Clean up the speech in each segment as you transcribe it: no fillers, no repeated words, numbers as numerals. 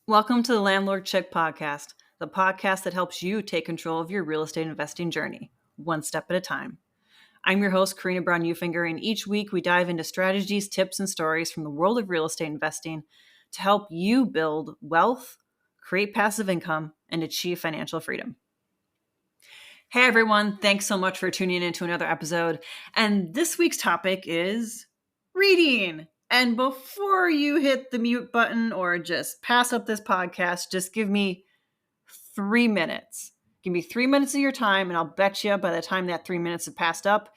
Welcome to the Landlord Chick podcast, the podcast that helps you take control of your real estate investing journey, one step at a time. I'm your host, Karina Brown-Ufinger, and each week we dive into strategies, tips, and stories from the world of real estate investing to help you build wealth, create passive income, and achieve financial freedom. Hey everyone, thanks so much for tuning in to another episode. And this week's topic is reading. And before you hit the mute button or just pass up this podcast, just give me 3 minutes. Give me 3 minutes of your time, and I'll bet you by the time that 3 minutes have passed up,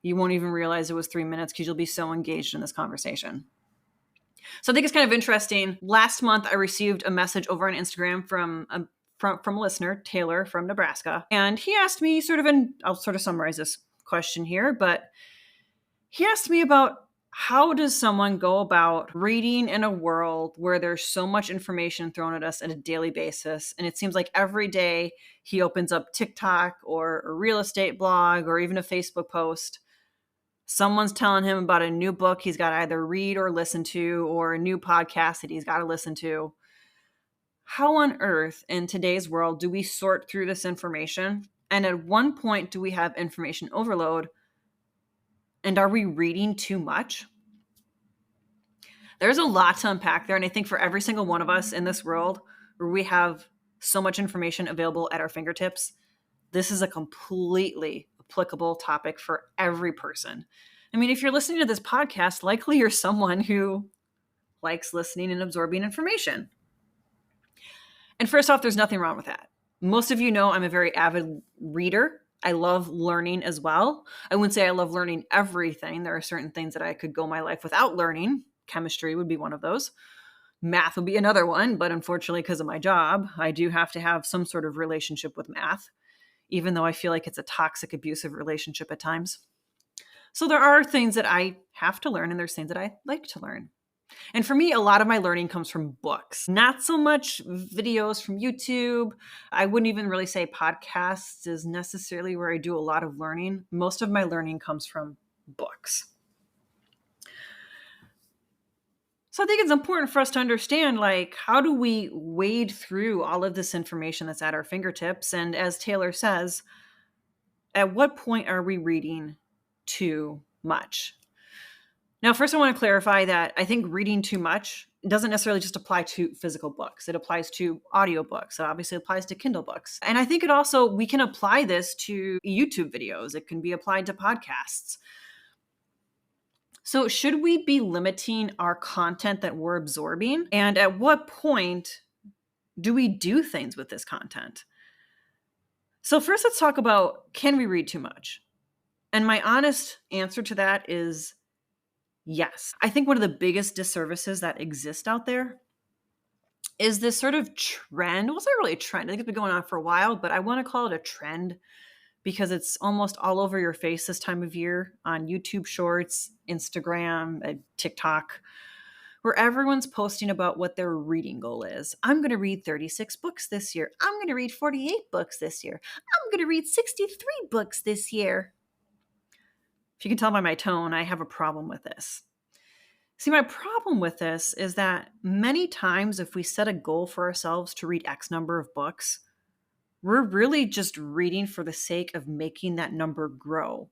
you won't even realize it was 3 minutes because you'll be so engaged in this conversation. So I think it's kind of interesting. Last month, I received a message over on Instagram from a listener, Taylor from Nebraska. And he asked me I'll sort of summarize this question here, but he asked me about how does someone go about reading in a world where there's so much information thrown at us on a daily basis? And it seems like every day he opens up TikTok or a real estate blog or even a Facebook post. Someone's telling him about a new book he's got to either read or listen to, or a new podcast that he's got to listen to. How on earth in today's world do we sort through this information? And at one point, do we have information overload? And are we reading too much? There's a lot to unpack there. And I think for every single one of us in this world where we have so much information available at our fingertips, this is a completely applicable topic for every person. I mean, if you're listening to this podcast, likely you're someone who likes listening and absorbing information. And first off, there's nothing wrong with that. Most of you know I'm a very avid reader. I love learning as well. I wouldn't say I love learning everything. There are certain things that I could go my life without learning. Chemistry would be one of those. Math would be another one. But unfortunately, because of my job, I do have to have some sort of relationship with math, even though I feel like it's a toxic, abusive relationship at times. So there are things that I have to learn, and there's things that I like to learn. And for me, a lot of my learning comes from books, not so much videos from YouTube. I wouldn't even really say podcasts is necessarily where I do a lot of learning. Most of my learning comes from books. So I think it's important for us to understand, how do we wade through all of this information that's at our fingertips? And as Taylor says, at what point are we reading too much? Now, first I want to clarify that I think reading too much doesn't necessarily just apply to physical books. It applies to audiobooks. It obviously applies to Kindle books. And I think we can apply this to YouTube videos. It can be applied to podcasts. So should we be limiting our content that we're absorbing? And at what point do we do things with this content? So first, let's talk about, can we read too much? And my honest answer to that is yes. I think one of the biggest disservices that exist out there is this sort of trend. Well, it's not really a trend. I think it's been going on for a while, but I want to call it a trend because it's almost all over your face this time of year on YouTube Shorts, Instagram, TikTok, where everyone's posting about what their reading goal is. I'm going to read 36 books this year. I'm going to read 48 books this year. I'm going to read 63 books this year. If you can tell by my tone, I have a problem with this. See, my problem with this is that many times if we set a goal for ourselves to read X number of books, we're really just reading for the sake of making that number grow.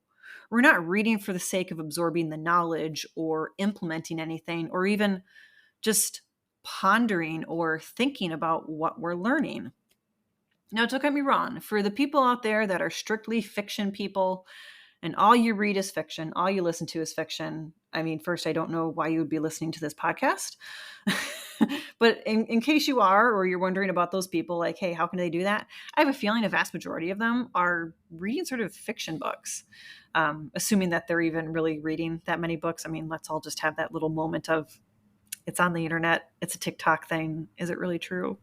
We're not reading for the sake of absorbing the knowledge or implementing anything or even just pondering or thinking about what we're learning. Now, don't get me wrong. For the people out there that are strictly fiction people, and all you read is fiction, all you listen to is fiction. I mean, first, I don't know why you would be listening to this podcast. But in case you are, or you're wondering about those people, like, hey, how can they do that? I have a feeling a vast majority of them are reading sort of fiction books, assuming that they're even really reading that many books. I mean, let's all just have that little moment of, it's on the internet, it's a TikTok thing. Is it really true?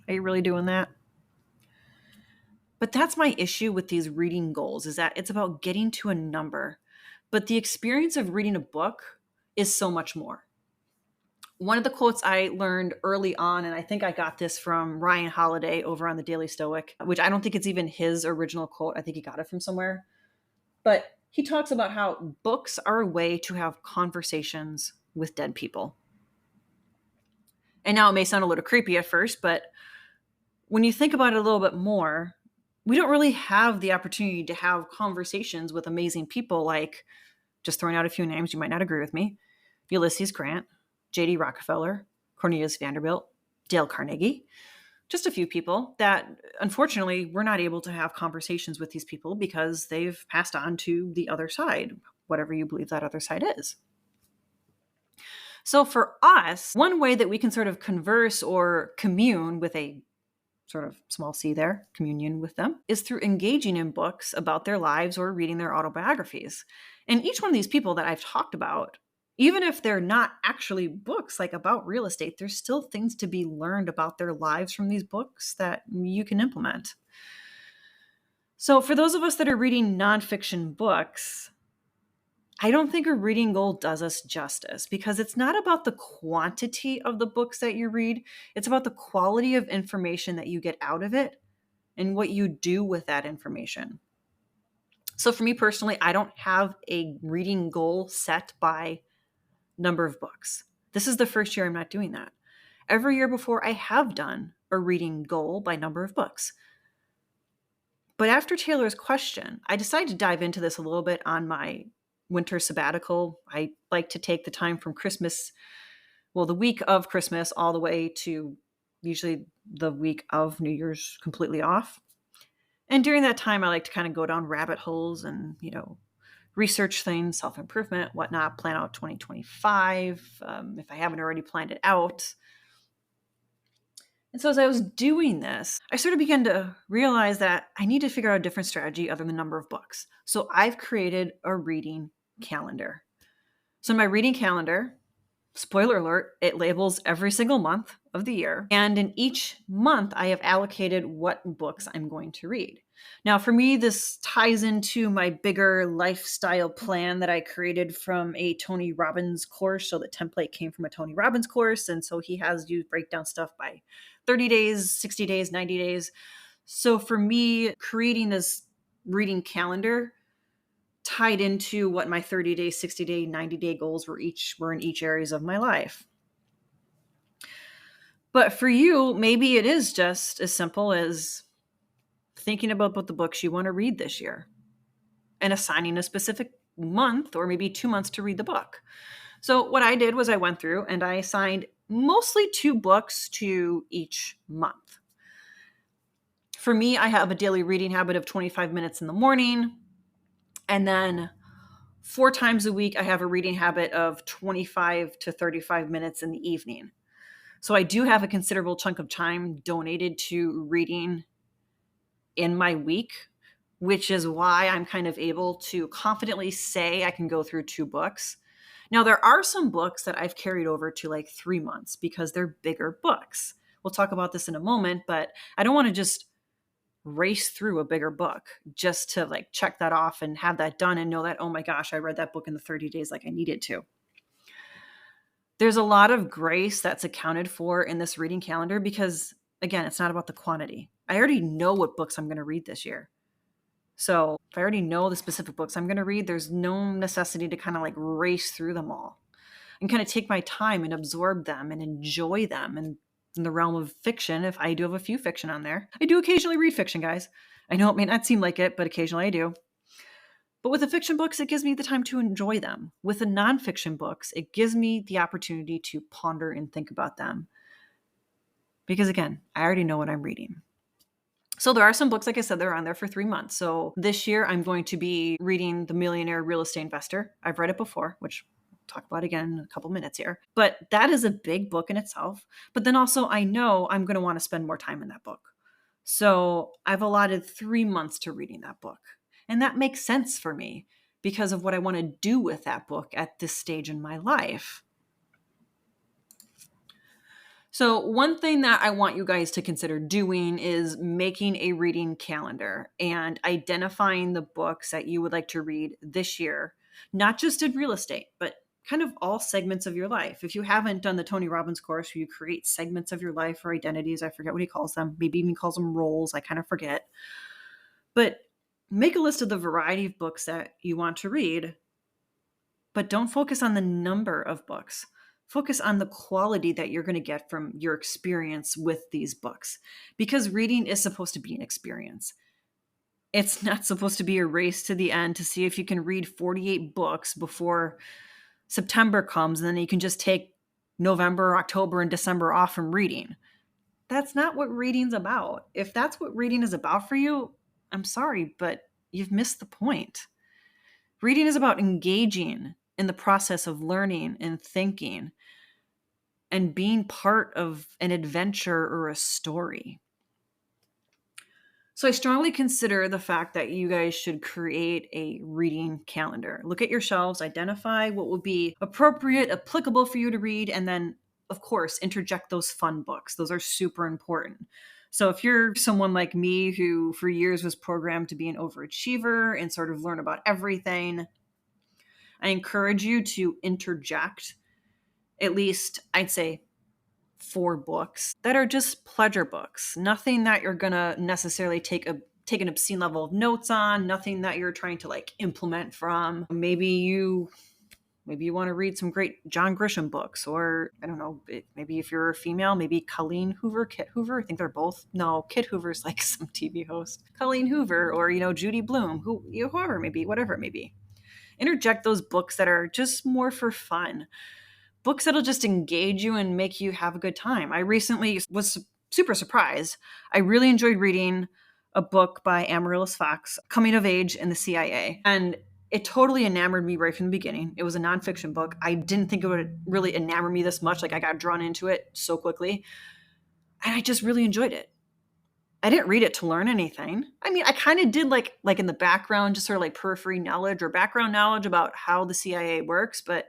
Are you really doing that? But that's my issue with these reading goals, is that it's about getting to a number. But the experience of reading a book is so much more. One of the quotes I learned early on, and I think I got this from Ryan Holiday over on the Daily Stoic, which I don't think it's even his original quote. I think he got it from somewhere. But he talks about how books are a way to have conversations with dead people. And now it may sound a little creepy at first, but when you think about it a little bit more, we don't really have the opportunity to have conversations with amazing people like, just throwing out a few names, you might not agree with me, Ulysses Grant, J.D. Rockefeller, Cornelius Vanderbilt, Dale Carnegie, just a few people that unfortunately we're not able to have conversations with these people because they've passed on to the other side, whatever you believe that other side is. So for us, one way that we can sort of converse or commune with a sort of small c there, communion with them, is through engaging in books about their lives or reading their autobiographies. And each one of these people that I've talked about, even if they're not actually books like about real estate, there's still things to be learned about their lives from these books that you can implement. So for those of us that are reading nonfiction books, I don't think a reading goal does us justice because it's not about the quantity of the books that you read. It's about the quality of information that you get out of it and what you do with that information. So for me personally, I don't have a reading goal set by number of books. This is the first year I'm not doing that. Every year before, I have done a reading goal by number of books. But after Taylor's question, I decided to dive into this a little bit on my winter sabbatical. I like to take the time from Christmas, well, the week of Christmas all the way to usually the week of New Year's completely off. And during that time, I like to kind of go down rabbit holes and, research things, self-improvement, whatnot, plan out 2025, if I haven't already planned it out. And so as I was doing this, I sort of began to realize that I need to figure out a different strategy other than the number of books. So I've created a reading calendar. So in my reading calendar, spoiler alert, it labels every single month of the year. And in each month, I have allocated what books I'm going to read. Now, for me, this ties into my bigger lifestyle plan that I created from a Tony Robbins course. So the template came from a Tony Robbins course. And so he has you break down stuff by 30 days, 60 days, 90 days. So for me, creating this reading calendar tied into what my 30-day, 60-day, 90-day goals were in each areas of my life. But for you, maybe it is just as simple as thinking about what the books you want to read this year and assigning a specific month or maybe 2 months to read the book. So what I did was I went through and I assigned mostly 2 books to each month. For me, I have a daily reading habit of 25 minutes in the morning. And then 4 times a week, I have a reading habit of 25 to 35 minutes in the evening. So I do have a considerable chunk of time donated to reading in my week, which is why I'm kind of able to confidently say I can go through 2 books. Now, there are some books that I've carried over to like 3 months because they're bigger books. We'll talk about this in a moment, but I don't want to just race through a bigger book just to like check that off and have that done and know that, oh my gosh, I read that book in the 30 days like I needed to. There's a lot of grace that's accounted for in this reading calendar because, again, it's not about the quantity. I already know what books I'm going to read this year. So if I already know the specific books I'm going to read, there's no necessity to kind of like race through them all and kind of take my time and absorb them and enjoy them. And in the realm of fiction, if I do have a few fiction on there, I do occasionally read fiction, guys. I know it may not seem like it, but occasionally I do. But with the fiction books, it gives me the time to enjoy them. With the nonfiction books, it gives me the opportunity to ponder and think about them. Because again, I already know what I'm reading. So there are some books, like I said, they're on there for 3 months. So this year I'm going to be reading The Millionaire Real Estate Investor. I've read it before, which I'll talk about again in a couple minutes here. But that is a big book in itself. But then also I know I'm going to want to spend more time in that book. So I've allotted 3 months to reading that book. And that makes sense for me because of what I want to do with that book at this stage in my life. So one thing that I want you guys to consider doing is making a reading calendar and identifying the books that you would like to read this year, not just in real estate, but kind of all segments of your life. If you haven't done the Tony Robbins course where you create segments of your life or identities, I forget what he calls them, maybe even calls them roles, I kind of forget. But make a list of the variety of books that you want to read, but don't focus on the number of books. Focus on the quality that you're going to get from your experience with these books, because reading is supposed to be an experience. It's not supposed to be a race to the end to see if you can read 48 books before September comes, and then you can just take November, October, and December off from reading. That's not what reading's about. If that's what reading is about for you, I'm sorry, but you've missed the point. Reading is about engaging in the process of learning and thinking and being part of an adventure or a story. So I strongly consider the fact that you guys should create a reading calendar. Look at your shelves, identify what will be appropriate, applicable for you to read, and then, of course, interject those fun books. Those are super important. So if you're someone like me who for years was programmed to be an overachiever and sort of learn about everything, I encourage you to interject at least, I'd say, 4 books that are just pleasure books. Nothing that you're gonna necessarily take an obscene level of notes on, nothing that you're trying to like implement from. Maybe you want to read some great John Grisham books, or I don't know, maybe if you're a female, maybe Colleen Hoover, Kit Hoover. I think they're both. No, Kit Hoover's like some TV host. Colleen Hoover, or Judy Blume, whoever, maybe whatever it may be. Interject those books that are just more for fun. Books that'll just engage you and make you have a good time. I recently was super surprised. I really enjoyed reading a book by Amaryllis Fox, Coming of Age in the CIA. And it totally enamored me right from the beginning. It was a nonfiction book. I didn't think it would really enamor me this much. Like, I got drawn into it so quickly. And I just really enjoyed it. I didn't read it to learn anything. I mean, I kind of did like in the background, just sort of like periphery knowledge or background knowledge about how the CIA works, but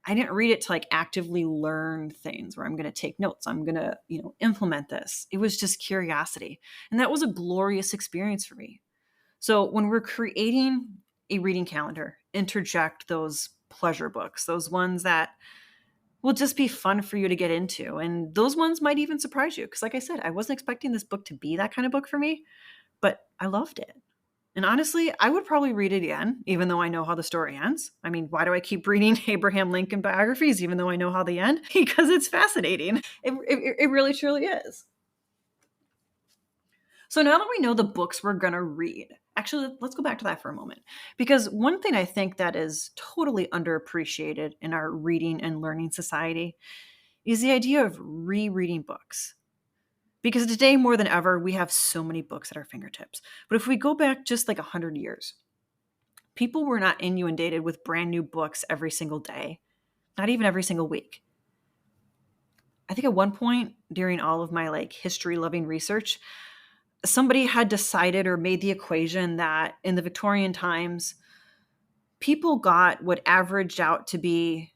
I didn't read it to like actively learn things where I'm going to take notes. I'm going to, implement this. It was just curiosity. And that was a glorious experience for me. So when we're creating a reading calendar, interject those pleasure books, those ones that will just be fun for you to get into. And those ones might even surprise you. Because like I said, I wasn't expecting this book to be that kind of book for me, but I loved it. And honestly, I would probably read it again, even though I know how the story ends. I mean, why do I keep reading Abraham Lincoln biographies, even though I know how they end? Because it's fascinating. It really, truly is. So now that we know the books we're going to read, actually, let's go back to that for a moment. Because one thing I think that is totally underappreciated in our reading and learning society is the idea of rereading books. Because today, more than ever, we have so many books at our fingertips. But if we go back just like 100 years, people were not inundated with brand new books every single day, not even every single week. I think at one point during all of my like history-loving research, somebody had decided or made the equation that in the Victorian times, people got what averaged out to be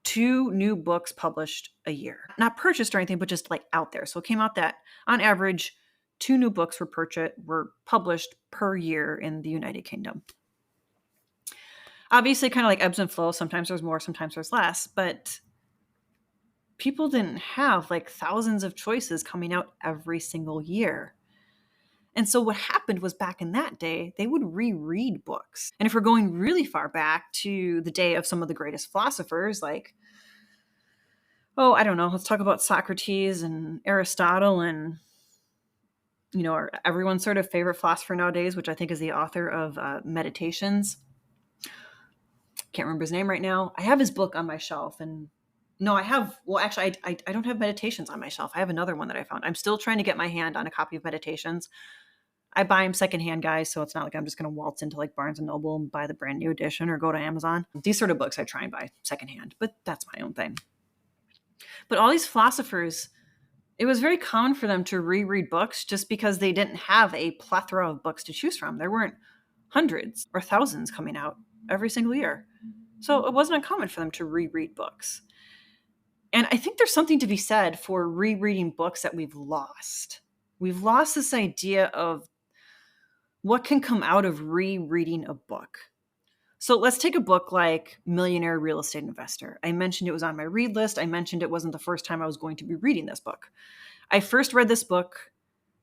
2 new books published a year. Not purchased or anything, but just like out there. So it came out that on average, 2 new books were published per year in the United Kingdom. Obviously, kind of like ebbs and flows. Sometimes there's more, sometimes there's less, but people didn't have like thousands of choices coming out every single year. And so what happened was back in that day, they would reread books. And if we're going really far back to the day of some of the greatest philosophers, like, I don't know, let's talk about Socrates and Aristotle and, everyone's sort of favorite philosopher nowadays, which I think is the author of Meditations. Can't remember his name right now. I have his book on my shelf, and no, I have, well, actually, I don't have Meditations on my shelf. I have another one that I found. I'm still trying to get my hand on a copy of Meditations. I buy them secondhand, guys, so it's not like I'm just going to waltz into like Barnes & Noble and buy the brand new edition or go to Amazon. These sort of books I try and buy secondhand, but that's my own thing. But all these philosophers, it was very common for them to reread books just because they didn't have a plethora of books to choose from. There weren't hundreds or thousands coming out every single year. So it wasn't uncommon for them to reread books. And I think there's something to be said for rereading books that we've lost. We've lost this idea of what can come out of rereading a book. So let's take a book like Millionaire Real Estate Investor. I mentioned it was on my read list. I mentioned it wasn't the first time I was going to be reading this book. I first read this book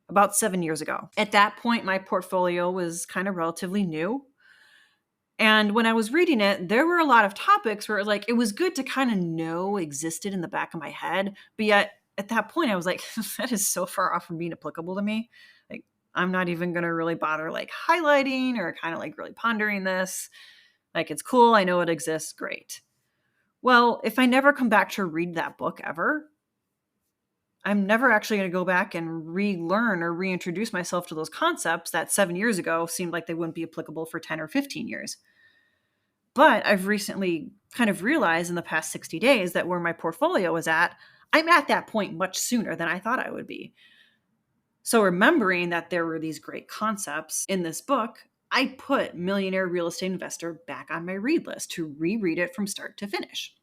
about 7 years ago. At that point, my portfolio was kind of relatively new. And when I was reading it, there were a lot of topics where it was good to kind of know existed in the back of my head. But yet at that point, I was like, that is so far off from being applicable to me. Like, I'm not even going to really bother highlighting or kind of really pondering this. Like, it's cool. I know it exists. Great. Well, if I never come back to read that book ever, I'm never actually going to go back and relearn or reintroduce myself to those concepts that 7 years ago seemed like they wouldn't be applicable for 10 or 15 years. But I've recently kind of realized in the past 60 days that where my portfolio is at, I'm at that point much sooner than I thought I would be. So remembering that there were these great concepts in this book, I put Millionaire Real Estate Investor back on my read list to reread it from start to finish.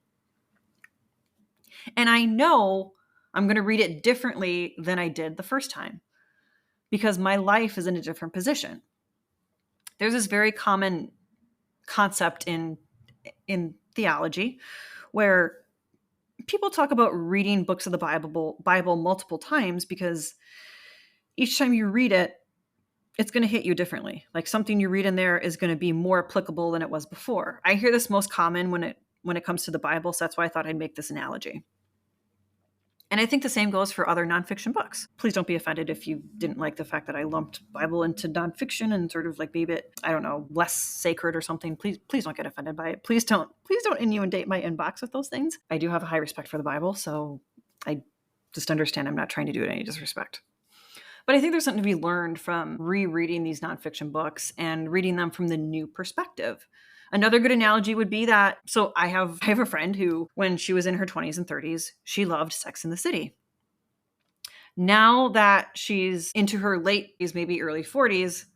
And I know I'm going to read it differently than I did the first time because my life is in a different position. There's this very common concept in theology where people talk about reading books of the Bible multiple times because each time you read it, it's going to hit you differently. Like something you read in there is going to be more applicable than it was before. I hear this most common when it comes to the Bible, so that's why I thought I'd make this analogy. And I think the same goes for other nonfiction books. Please don't be offended if you didn't like the fact that I lumped Bible into nonfiction and sort of made it, I don't know, less sacred or something. Please don't get offended by it. Please don't inundate my inbox with those things. I do have a high respect for the Bible, so I just understand I'm not trying to do it any disrespect. But I think there's something to be learned from rereading these nonfiction books and reading them from the new perspective. Another good analogy would be that, so I have a friend who, when she was in her 20s and 30s, she loved Sex and the City. Now that she's into her late 40s, maybe early 40s,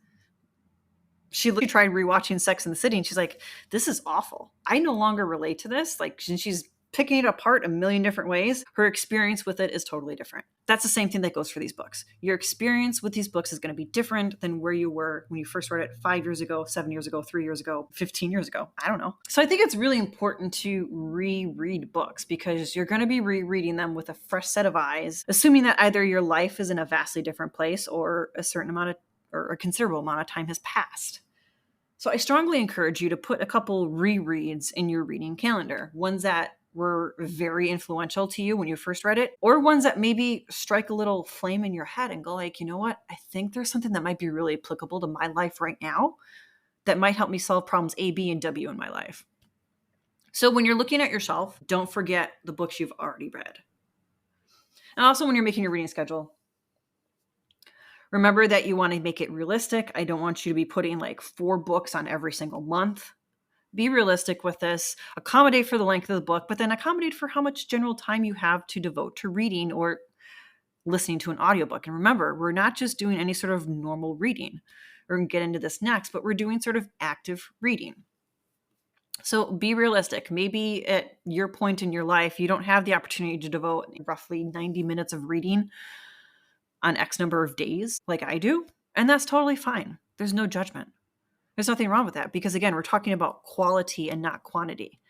she tried rewatching Sex and the City and she's like, this is awful. I no longer relate to this. She's picking it apart a million different ways. Her experience with it is totally different. That's the same thing that goes for these books. Your experience with these books is going to be different than where you were when you first read it 5 years ago, 7 years ago, 3 years ago, 15 years ago. I don't know. So I think it's really important to reread books because you're going to be rereading them with a fresh set of eyes, assuming that either your life is in a vastly different place or a certain amount of, or a considerable amount of time has passed. So I strongly encourage you to put a couple rereads in your reading calendar, ones that were very influential to you when you first read it, or ones that maybe strike a little flame in your head and go you know what? I think there's something that might be really applicable to my life right now that might help me solve problems A, B, and W in my life. So when you're looking at yourself, don't forget the books you've already read. And also when you're making your reading schedule, remember that you want to make it realistic. I don't want you to be putting 4 books on every single month. Be realistic with this, accommodate for the length of the book, but then accommodate for how much general time you have to devote to reading or listening to an audiobook. And remember, we're not just doing any sort of normal reading. We're going to get into this next, but we're doing sort of active reading. So be realistic. Maybe at your point in your life, you don't have the opportunity to devote roughly 90 minutes of reading on X number of days like I do, and that's totally fine. There's no judgment. There's nothing wrong with that because, again, we're talking about quality and not quantity.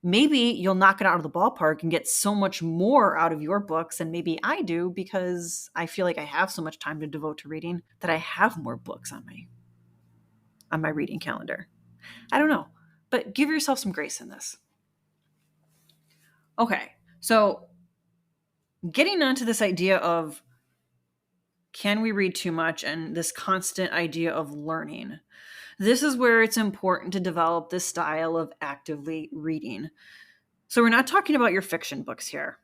Maybe you'll knock it out of the ballpark and get so much more out of your books than maybe I do because I feel like I have so much time to devote to reading that I have more books on my reading calendar. I don't know, but give yourself some grace in this. Okay, so getting onto this idea of can we read too much and this constant idea of learning. This is where it's important to develop this style of actively reading. So we're not talking about your fiction books here.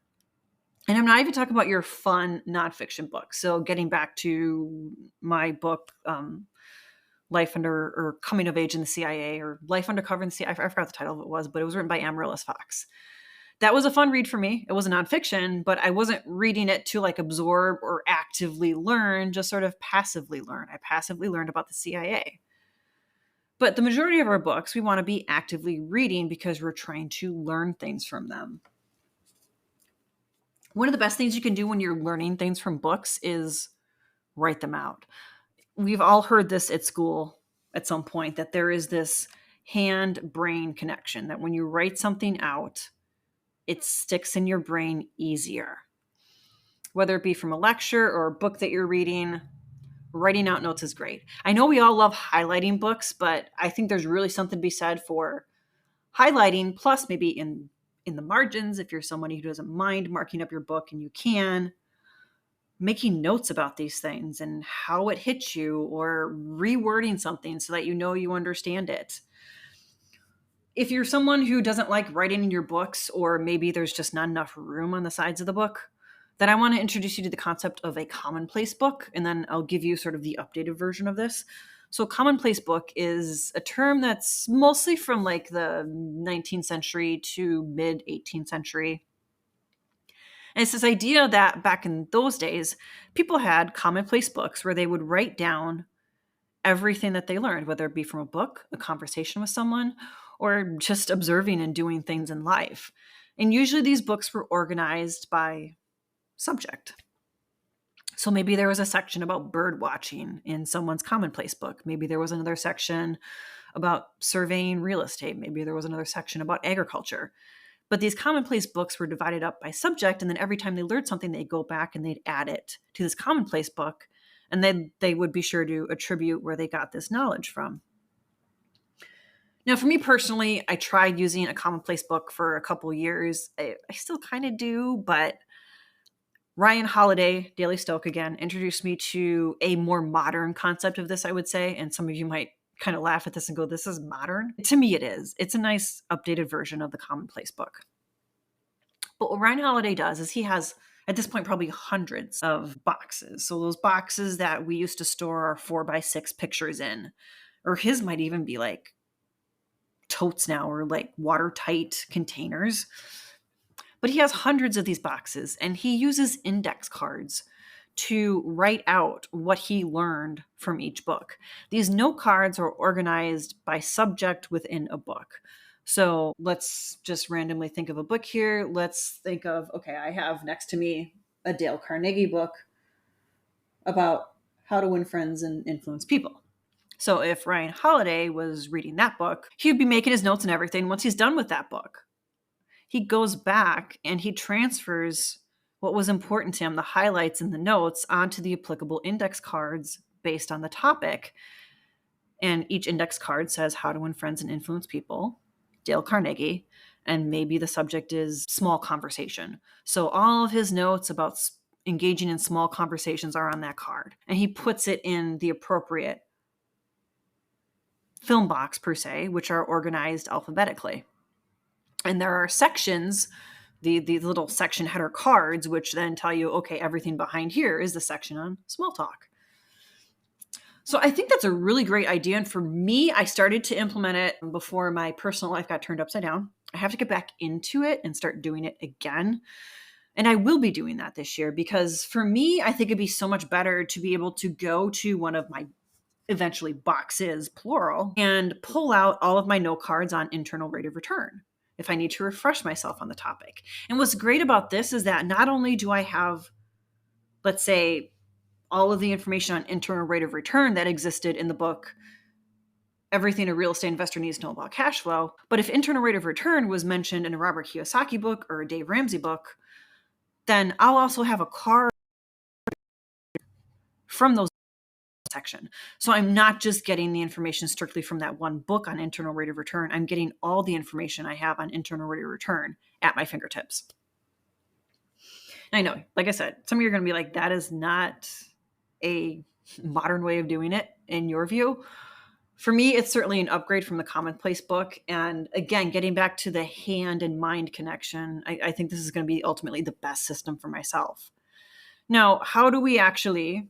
And I'm not even talking about your fun nonfiction books. So getting back to my book, Life Under, or Coming of Age in the CIA, or Life Undercover in the CIA. I forgot the title of it was, but it was written by Amaryllis Fox. That was a fun read for me. It was a nonfiction, but I wasn't reading it to absorb or actively learn, just sort of passively learn. I passively learned about the CIA. But the majority of our books, we want to be actively reading because we're trying to learn things from them. One of the best things you can do when you're learning things from books is write them out. We've all heard this at school at some point, that there is this hand-brain connection, that when you write something out, it sticks in your brain easier. Whether it be from a lecture or a book that you're reading, writing out notes is great. I know we all love highlighting books, but I think there's really something to be said for highlighting, plus maybe in the margins, if you're somebody who doesn't mind marking up your book and you can, making notes about these things and how it hits you, or rewording something so that you know you understand it. If you're someone who doesn't like writing in your books, or maybe there's just not enough room on the sides of the book, then I want to introduce you to the concept of a commonplace book, and then I'll give you sort of the updated version of this. So commonplace book is a term that's mostly from like the 19th century to mid 18th century. And it's this idea that back in those days, people had commonplace books where they would write down everything that they learned, whether it be from a book, a conversation with someone, or just observing and doing things in life. And usually these books were organized by subject. So maybe there was a section about bird watching in someone's commonplace book. Maybe there was another section about surveying real estate. Maybe there was another section about agriculture. But these commonplace books were divided up by subject, and then every time they learned something, they'd go back and they'd add it to this commonplace book, and then they would be sure to attribute where they got this knowledge from. Now, for me personally, I tried using a commonplace book for a couple years. I still kind of do, but Ryan Holiday, Daily Stoic again, introduced me to a more modern concept of this, I would say. And some of you might kind of laugh at this and go, this is modern. To me, it is. It's a nice updated version of the commonplace book. But what Ryan Holiday does is he has, at this point, probably hundreds of boxes. So those boxes that we used to store our 4x6 pictures in, or his might even be like totes now, or like watertight containers. But he has hundreds of these boxes, and he uses index cards to write out what he learned from each book. These note cards are organized by subject within a book. So let's just randomly think of a book here. Let's think of, okay, I have next to me a Dale Carnegie book about how to win friends and influence people. So if Ryan Holiday was reading that book, he'd be making his notes and everything. Once he's done with that book, he goes back and he transfers what was important to him, the highlights and the notes, onto the applicable index cards based on the topic. And each index card says how to win friends and influence people, Dale Carnegie, and maybe the subject is small conversation. So all of his notes about engaging in small conversations are on that card. And he puts it in the appropriate film box, per se, which are organized alphabetically. And there are sections, the little section header cards, which then tell you, okay, everything behind here is the section on small talk. So I think that's a really great idea. And for me, I started to implement it before my personal life got turned upside down. I have to get back into it and start doing it again. And I will be doing that this year, because for me, I think it'd be so much better to be able to go to one of my eventually boxes, plural, and pull out all of my note cards on internal rate of return if I need to refresh myself on the topic. And what's great about this is that not only do I have, let's say, all of the information on internal rate of return that existed in the book, Everything a Real Estate Investor Needs to Know About Cash Flow, but if internal rate of return was mentioned in a Robert Kiyosaki book or a Dave Ramsey book, then I'll also have a card from those section. So I'm not just getting the information strictly from that one book on internal rate of return. I'm getting all the information I have on internal rate of return at my fingertips. And I know, like I said, some of you are going to be like, that is not a modern way of doing it in your view. For me, it's certainly an upgrade from the commonplace book. And again, getting back to the hand and mind connection, I think this is going to be ultimately the best system for myself. Now, how do we actually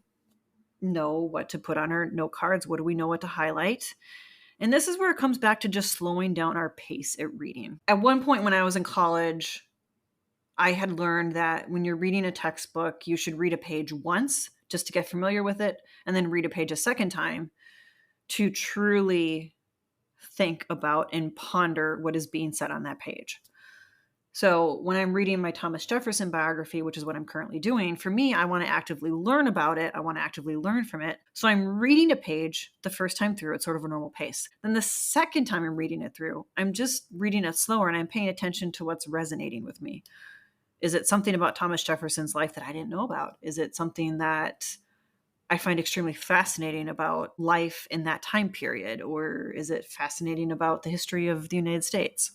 know what to put on our note cards? What do we know what to highlight? And this is where it comes back to just slowing down our pace at reading. At one point when I was in college, I had learned that when you're reading a textbook, you should read a page once just to get familiar with it, and then read a page a second time to truly think about and ponder what is being said on that page. So when I'm reading my Thomas Jefferson biography, which is what I'm currently doing, for me, I want to actively learn about it. I want to actively learn from it. So I'm reading a page the first time through at sort of a normal pace. Then the second time I'm reading it through, I'm just reading it slower and I'm paying attention to what's resonating with me. Is it something about Thomas Jefferson's life that I didn't know about? Is it something that I find extremely fascinating about life in that time period? Or is it fascinating about the history of the United States?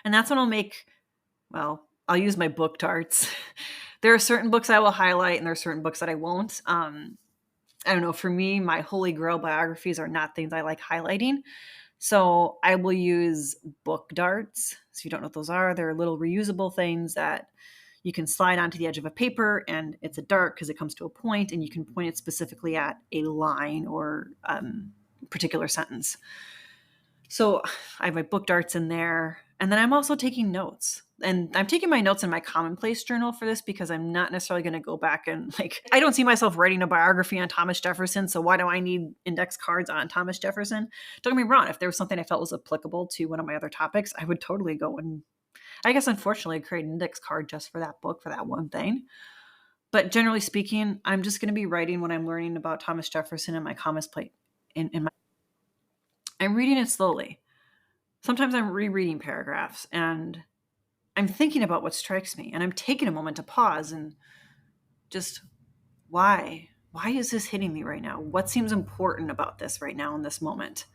And that's when I'll use my book darts. There are certain books I will highlight and there are certain books that I won't. I don't know, for me, my Holy Grail biographies are not things I like highlighting. So I will use book darts. So if you don't know what those are, they're little reusable things that you can slide onto the edge of a paper, and it's a dart because it comes to a point and you can point it specifically at a line or particular sentence. So I have my book darts in there. And then I'm also taking notes. And I'm taking my notes in my commonplace journal for this because I'm not necessarily going to go back and I don't see myself writing a biography on Thomas Jefferson. So why do I need index cards on Thomas Jefferson? Don't get me wrong. If there was something I felt was applicable to one of my other topics, I would totally go and, I guess, unfortunately, create an index card just for that book, for that one thing. But generally speaking, I'm just going to be writing when I'm learning about Thomas Jefferson in my commonplace. I'm reading it slowly. Sometimes I'm rereading paragraphs and I'm thinking about what strikes me, and I'm taking a moment to pause and just, why? Why is this hitting me right now? What seems important about this right now in this moment?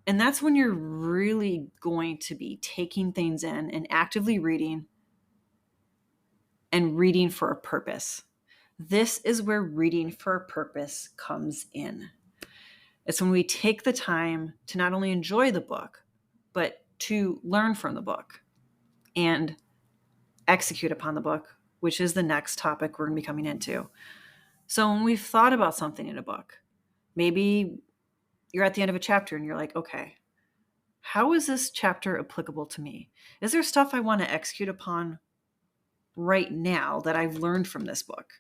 And that's when you're really going to be taking things in and actively reading and reading for a purpose. This is where reading for a purpose comes in. It's when we take the time to not only enjoy the book, but to learn from the book and execute upon the book, which is the next topic we're going to be coming into. So when we've thought about something in a book, maybe you're at the end of a chapter and you're like, okay, how is this chapter applicable to me? Is there stuff I want to execute upon right now that I've learned from this book?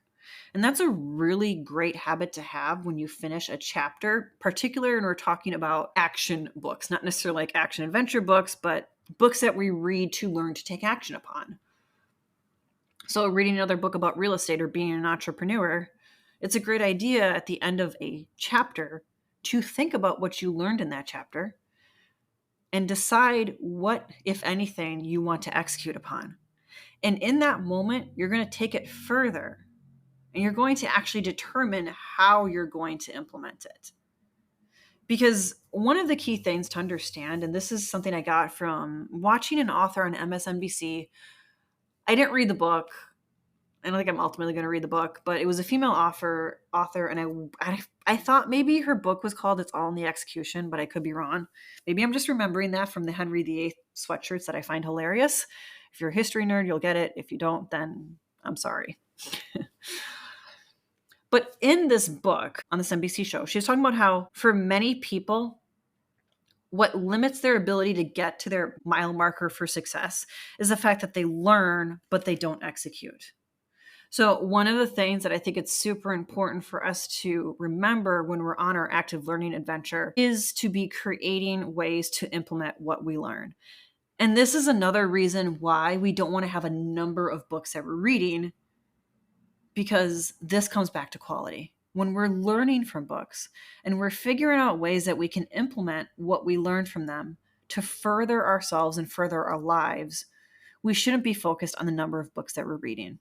And that's a really great habit to have when you finish a chapter, particularly when we're talking about action books, not necessarily like action adventure books, but books that we read to learn to take action upon. So reading another book about real estate or being an entrepreneur, it's a great idea at the end of a chapter to think about what you learned in that chapter and decide what, if anything, you want to execute upon. And in that moment, you're going to take it further and you're going to actually determine how you're going to implement it. Because one of the key things to understand, and this is something I got from watching an author on MSNBC, I didn't read the book. I don't think I'm ultimately going to read the book, but it was a female author, and I thought maybe her book was called "It's All in the Execution," but I could be wrong. Maybe I'm just remembering that from the Henry VIII sweatshirts that I find hilarious. If you're a history nerd, you'll get it. If you don't, then I'm sorry. But in this book on this NBC show, she was talking about how for many people, what limits their ability to get to their mile marker for success is the fact that they learn, but they don't execute. So one of the things that I think it's super important for us to remember when we're on our active learning adventure is to be creating ways to implement what we learn. And this is another reason why we don't want to have a number of books that we're reading, because this comes back to quality. When we're learning from books and we're figuring out ways that we can implement what we learned from them to further ourselves and further our lives, we shouldn't be focused on the number of books that we're reading.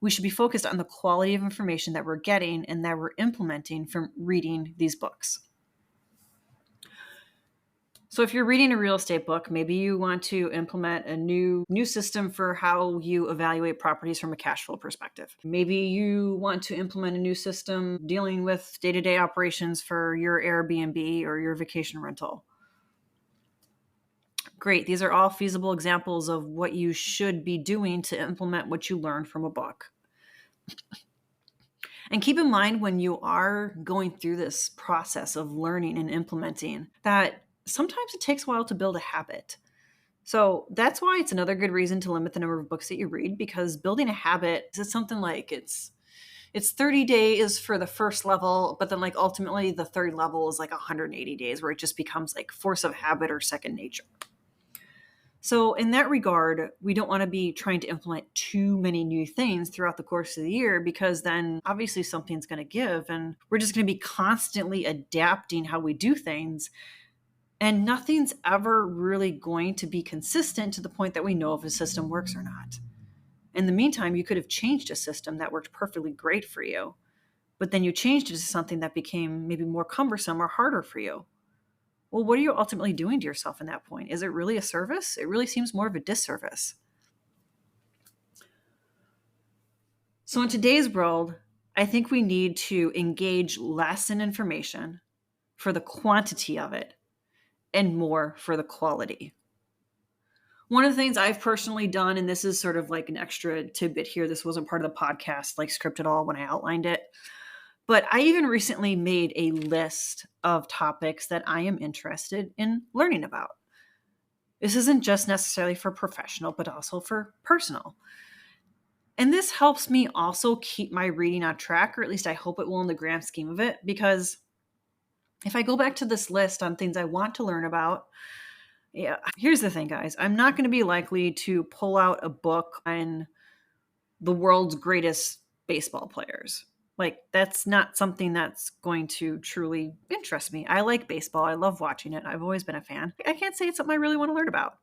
We should be focused on the quality of information that we're getting and that we're implementing from reading these books. So if you're reading a real estate book, maybe you want to implement a new system for how you evaluate properties from a cash flow perspective. Maybe you want to implement a new system dealing with day-to-day operations for your Airbnb or your vacation rental. Great. These are all feasible examples of what you should be doing to implement what you learned from a book. And keep in mind when you are going through this process of learning and implementing that sometimes it takes a while to build a habit. So that's why it's another good reason to limit the number of books that you read, because building a habit is something like it's 30 days for the first level, but then ultimately the third level is 180 days where it just becomes force of habit or second nature. So in that regard, we don't want to be trying to implement too many new things throughout the course of the year, because then obviously something's going to give and we're just going to be constantly adapting how we do things. And nothing's ever really going to be consistent to the point that we know if a system works or not. In the meantime, you could have changed a system that worked perfectly great for you. but then you changed it to something that became maybe more cumbersome or harder for you. Well, what are you ultimately doing to yourself in that point? Is it really a service? It really seems more of a disservice. So in today's world, I think we need to engage less in information for the quantity of it and more for the quality. One of the things I've personally done, and this is sort of like an extra tidbit here, this wasn't part of the podcast, like scripted all when I outlined it, but I even recently made a list of topics that I am interested in learning about. This isn't just necessarily for professional, but also for personal. And this helps me also keep my reading on track, or at least I hope it will in the grand scheme of it, because if I go back to this list on things I want to learn about, yeah, here's the thing, guys. I'm not going to be likely to pull out a book on the world's greatest baseball players. Like, that's not something that's going to truly interest me. I like baseball. I love watching it. I've always been a fan. I can't say it's something I really want to learn about.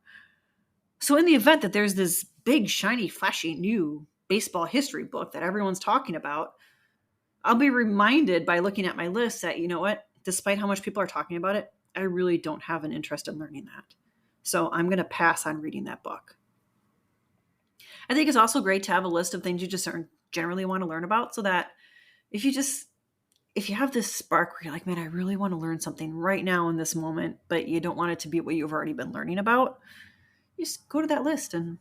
So in the event that there's this big, shiny, flashy new baseball history book that everyone's talking about, I'll be reminded by looking at my list that, you know what, despite how much people are talking about it, I really don't have an interest in learning that. So I'm going to pass on reading that book. I think it's also great to have a list of things you just generally want to learn about, so that if you have this spark where you're like, man, I really want to learn something right now in this moment, but you don't want it to be what you've already been learning about, you just go to that list and,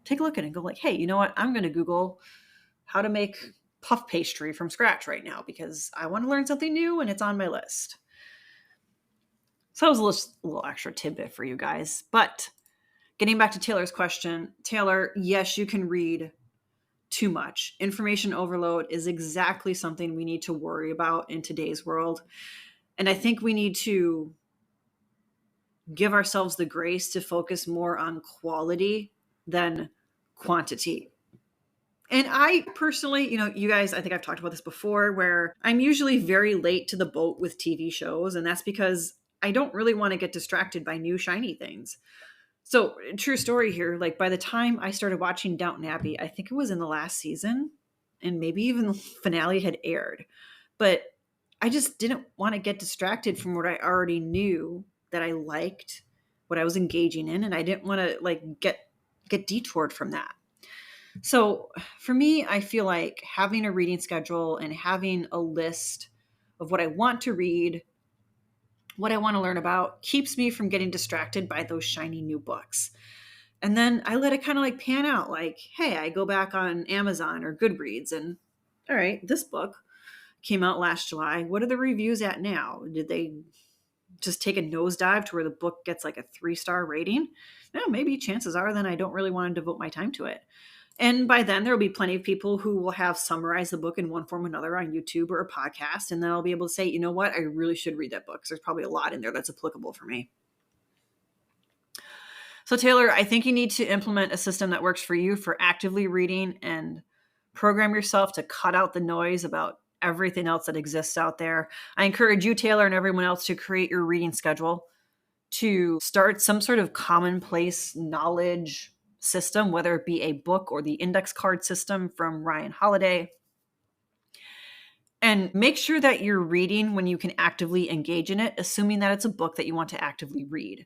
take a look at it and go like, hey, you know what? I'm going to Google how to make puff pastry from scratch right now because I want to learn something new and it's on my list. So that was a little extra tidbit for you guys. But getting back to Taylor's question, Taylor, yes, you can read too much. Information overload is exactly something we need to worry about in today's world. And I think we need to give ourselves the grace to focus more on quality than quantity. And I personally, you guys, I think I've talked about this before, where I'm usually very late to the boat with TV shows. And that's because I don't really want to get distracted by new shiny things. So, true story here, like by the time I started watching Downton Abbey, I think it was in the last season and maybe even the finale had aired. But I just didn't want to get distracted from what I already knew that I liked, what I was engaging in, and I didn't want to like get detoured from that. So for me, I feel like having a reading schedule and having a list of what I want to read, what I want to learn about, keeps me from getting distracted by those shiny new books. And then I let it kind of like pan out, like, hey, I go back on Amazon or Goodreads and, all right, this book came out last July. What are the reviews at now? Did they just take a nosedive to where the book gets like a 3-star rating? No, maybe chances are then I don't really want to devote my time to it. And by then, there will be plenty of people who will have summarized the book in one form or another on YouTube or a podcast. And then I'll be able to say, you know what, I really should read that book because there's probably a lot in there that's applicable for me. So Taylor, I think you need to implement a system that works for you for actively reading and program yourself to cut out the noise about everything else that exists out there. I encourage you, Taylor, and everyone else to create your reading schedule, to start some sort of commonplace knowledge system, whether it be a book or the index card system from Ryan Holiday. And make sure that you're reading when you can actively engage in it, assuming that it's a book that you want to actively read.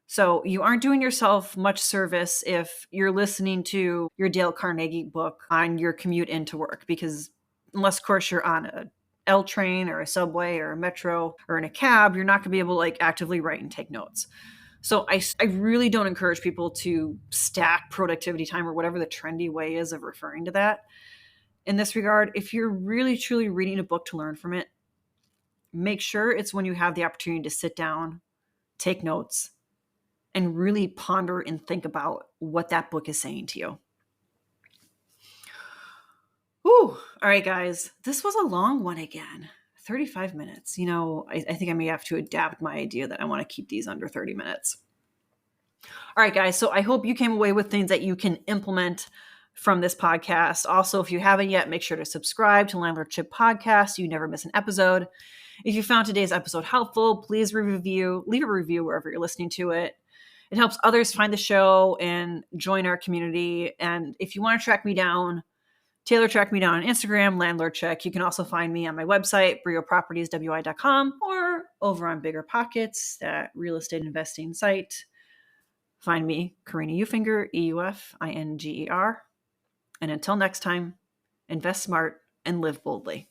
So you aren't doing yourself much service if you're listening to your Dale Carnegie book on your commute into work, because unless, of course, you're on a L train or a subway or a metro or in a cab, you're not going to be able to like actively write and take notes. So I really don't encourage people to stack productivity time or whatever the trendy way is of referring to that. In this regard, if you're really truly reading a book to learn from it, make sure it's when you have the opportunity to sit down, take notes, and really ponder and think about what that book is saying to you. Ooh, all right, guys. This was a long one again. 35 minutes. I think I may have to adapt my idea that I want to keep these under 30 minutes. All right, guys. So I hope you came away with things that you can implement from this podcast. Also, if you haven't yet, make sure to subscribe to Landlord Chip Podcast so you never miss an episode. If you found today's episode helpful, please leave a review wherever you're listening to it. It helps others find the show and join our community. And if you want to track me down, Taylor tracked me down on Instagram, Landlord Check. You can also find me on my website, briopropertieswi.com, or over on Bigger Pockets, that real estate investing site. Find me, Karina Eufinger, EUFINGER. And until next time, invest smart and live boldly.